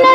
না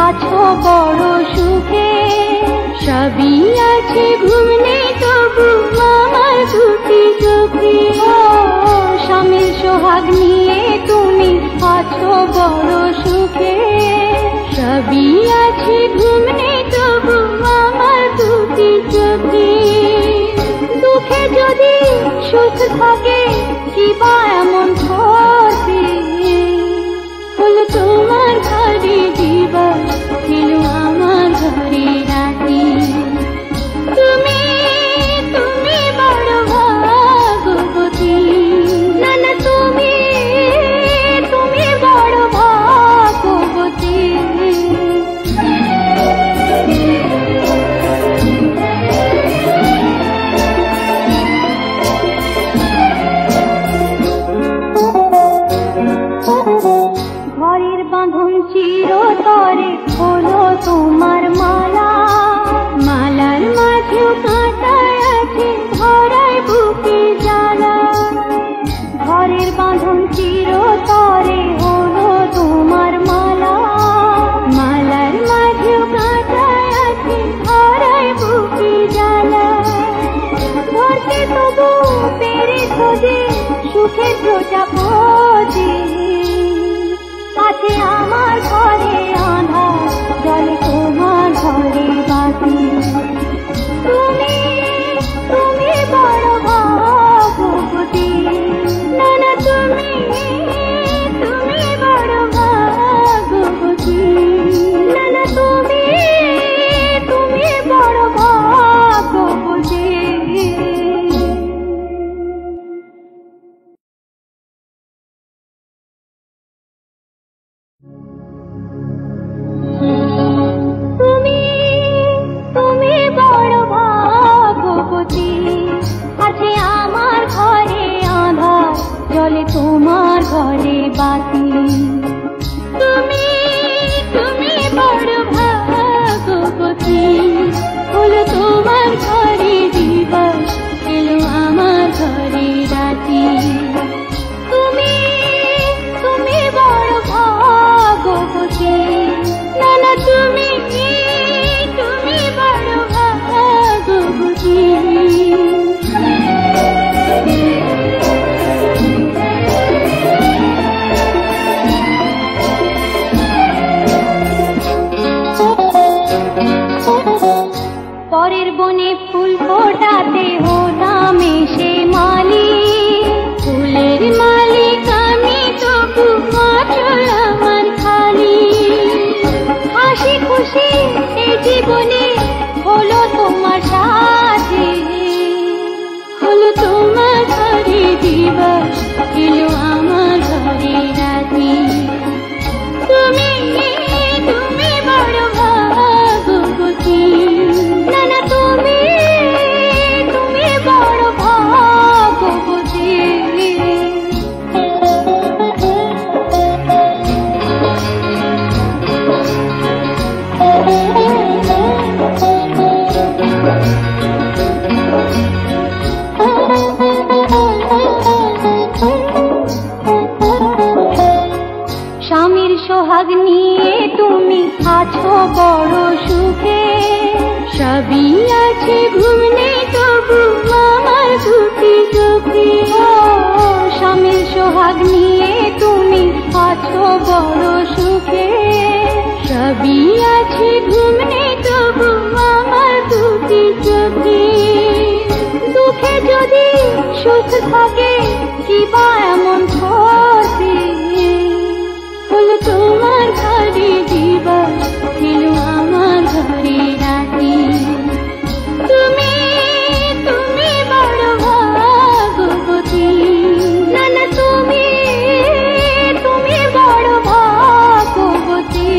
আছো বড় সুখে। সবই আছে ঘুম নেই তবু আমার দুটি চোখে। স্বামীর সোহাগ নিয়ে তুমি আছো বড় সুখে। সবই আছে ঘুম নেই তবু আমার দুটি চোখে। দুঃখে যদি সুখ থাকে কিবা এমন ক্ষতি, হলো তোমার ঘরে দিবস ছিল আমার ঘরে রাতি। তুমি তুমি বড় ভাগ্যবতী, না না তুমি তুমি বড় ভাগ্যবতী। ঘরের বাঁধন চিরতরে হলো তোমার মালা। মালার মাঝেও কাঁটায় আছে ধরায় বুকে জ্বালা। ঘরের বাঁধন চিরতরে হলো তোমার মালা। মালার মাঝেও কাঁটায় আছে ধরায় বুকে জ্বালা। ধরতে তবু পেরেছ যে সুখের প্রজাপতি। আছে আমার ঘরে আঁধার জলে তোমার ঘরে বাতি। তুমি তুমি বড় ভাগ্যবতী, না না তুমি তুমি বড় ভাগ্যবতী, না না তুমি তুমি বড় ভাগ্যবতী। তুমি তুমি বড় ভাগ্যবতী, আছে আমার ঘরে আঁধার জলে তোমার ঘরে বাতি। তুমি তুমি বড় ভাগ্যবতী, হলো তোমার ঘরে দিবস এলো আমার ঘরে রাতি। তুমি তুমি বড় ভাগ্যবতী, না না তুমি তুমি বড় ভাগ্যবতী। পরের বনে ফুল ফোটাতে হতাম এসে মালি। ফুলের মালিক আমি তবু আঁচল আমার খালি। হাসি খুশি এই জীবনে হলো তোমার সাথে। হলো তোমার ঘরে দিবস এলো আমার ঘরে রাতি। তুমি তুমি বড় ভাগ্যবতী, না না তুমি তুমি বড় ভাগ্যবতী। স্বামীর সোহাগ নিয়ে তুমি আছো বড় সুখে। সবই আছে ঘুম নেই তবু আমার দুটি চোখে। স্বামীর সোহাগ নিয়ে তুমি আছো বড় সুখে। সবই আছে ঘুম নেই তবু আমার দুটি চোখে। দুঃখে যদি সুখ থাকে কিবা এমন ক্ষতি, হলো তোমার ঘরে দিবস ছিল আমার ঘরে রাতি। তুমি তুমি বড় ভাগ্যবতী, না না তুমি তুমি বড় ভাগ্যবতী।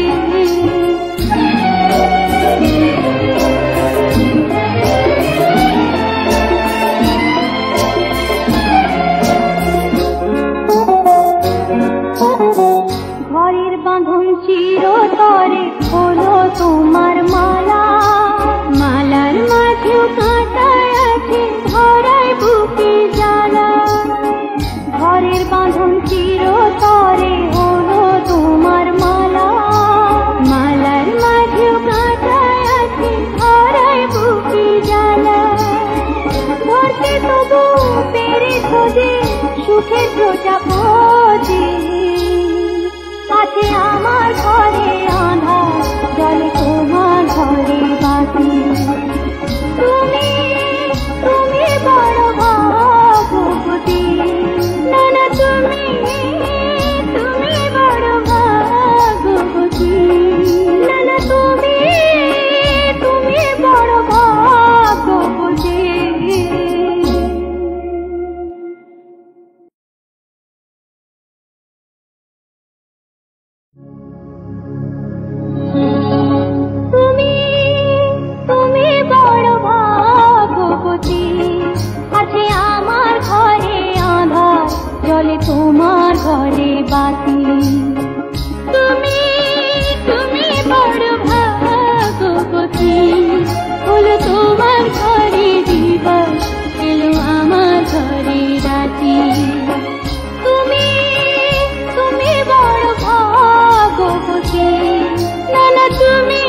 তুমি তুমি বড় ভাগ্যবতী, আছে আমার ঘরে আঁধার, জলে তোমার ঘরে বাতি। তুমি তুমি বড় ভাগ্যবতী, হলো তোমার ঘরে দিবস, এলো আমার ঘরে রাতি। তুমি তুমি বড় ভাগ্যবতী, না না তুমি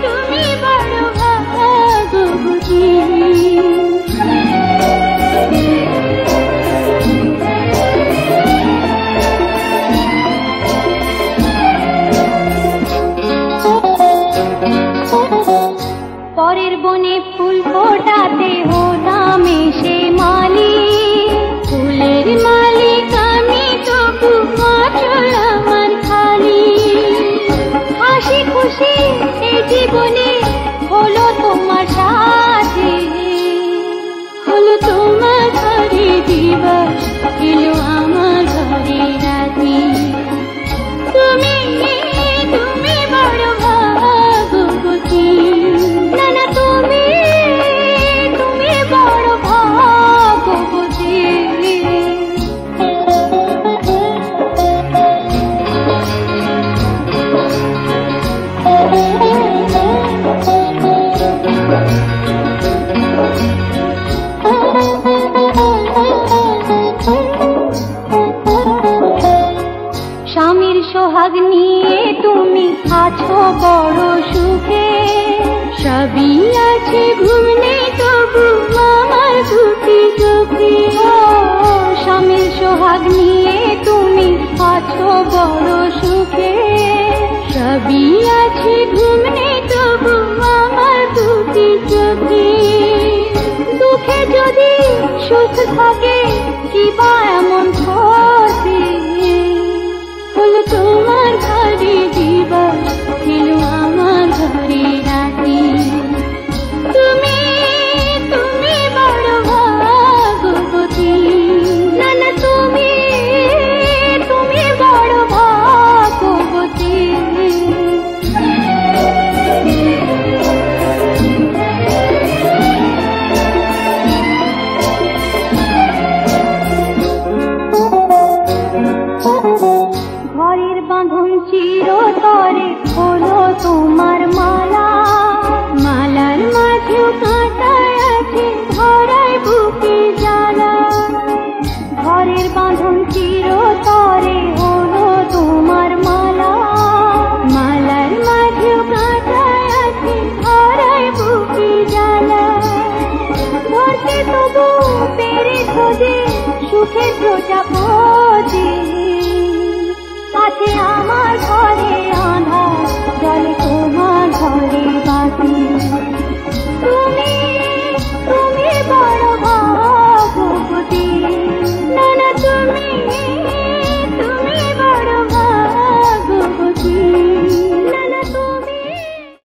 তুমি বড় ভাগ্যবতী। পরের বনে ফুল ফোটাতে হতাম এসে মালি, ফুলের মালিক আমি তবু আঁচল আমার খালি। হাসি খুশি এই জীবনে হলো তোমার সাথে, হলো তোমার ঘরে দিবস, এলো আমার ঘরে রাতি। তুমি তুমি বড় ভাগ্যবতী, না না তুমি তুমি বড় ভাগ্যবতী। স্বামীর সোহাগ নিয়ে তুমি আছো বড় সুখে, সবই আছে ঘুম নেই তবু আমার দুটি চোখে। স্বামীর সোহাগ নিয়ে তুমি আছো বড় সুখে, সবই আছে ঘুম নেই তবু আমার দুটি চোখে। দুঃখে যদি সুখ থাকে কিবা এমন ক্ষতি, হলো তোমার ঘরে দিবস, এলো আমার ঘরে রাতি। তুমি তুমি বড় ভাগ্যবতী, না না তুমি তুমি বড় ভাগ্যবতী। ঘরের বাঁধন চিরতরে হলো তোমার মালা, মালার মাঝেও কাঁটা আছে ধরায় বুকে জ্বালা। ঘরের বাঁধন চিরতরে হলো তোমার মালা, মালার মাঝেও কাঁটা আছে ধরায় বুকে জ্বালা। ধরতে তবু পেরেছ যে সুখের প্রজাপতি, আছে আমার ঘরে